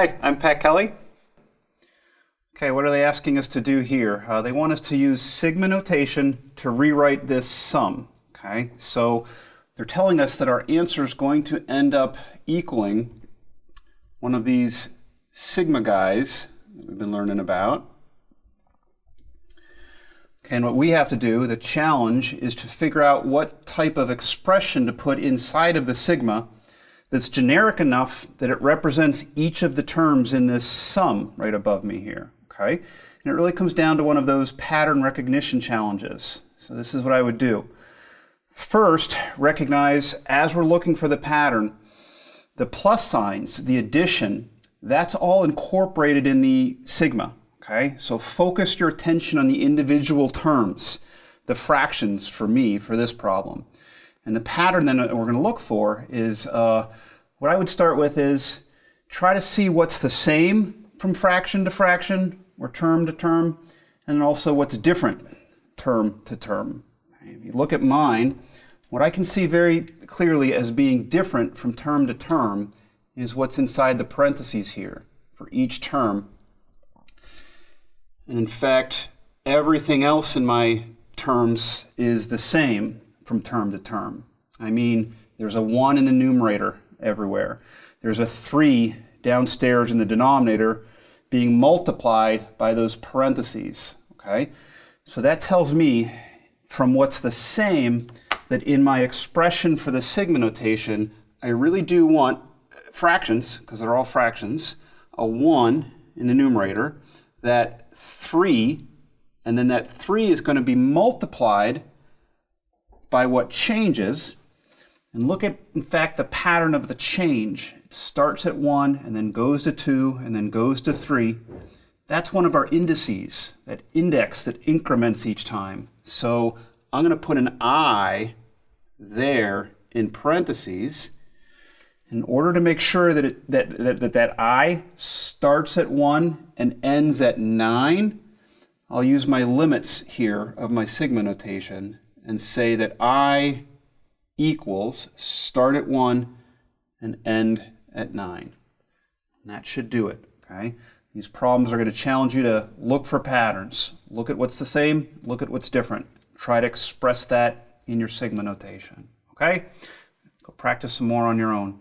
Hi, I'm Pat Kelly. Okay, what are they asking us to do here? They want us to use sigma notation to rewrite this sum. Okay, so they're telling us that our answer is going to end up equaling one of these sigma guys that we've been learning about. Okay, and what we have to do, the challenge, is to figure out what type of expression to put inside of the sigma that's generic enough that it represents each of the terms in this sum right above me here. Okay? And it really comes down to one of those pattern recognition challenges. So this is what I would do. First, recognize as we're looking for the pattern, the plus signs, the addition, that's all incorporated in the sigma. Okay? So focus your attention on the individual terms, the fractions for me, for this problem. And the pattern then that we're going to look for is, what I would start with is try to see what's the same from fraction to fraction or term to term, and then also what's different term to term. If you look at mine, what I can see very clearly as being different from term to term is what's inside the parentheses here for each term. And in fact, everything else in my terms is the same from term to term. I mean, there's a 1 in the numerator everywhere. There's a 3 downstairs in the denominator being multiplied by those parentheses. Okay? So that tells me from what's the same that in my expression for the sigma notation, I really do want fractions, because they're all fractions, a 1 in the numerator, that 3, and then that 3 is going to be multiplied by what changes. And look at, in fact, the pattern of the change. It starts at 1 and then goes to 2 and then goes to 3. That's one of our indices, that index that increments each time. So I'm going to put an I there in parentheses in order to make sure that that I starts at 1 and ends at 9. I'll use my limits here of my sigma notation and say that I equals start at 1 and end at 9. And that should do it. Okay? These problems are going to challenge you to look for patterns. Look at what's the same, look at what's different. Try to express that in your sigma notation. Okay? Go practice some more on your own.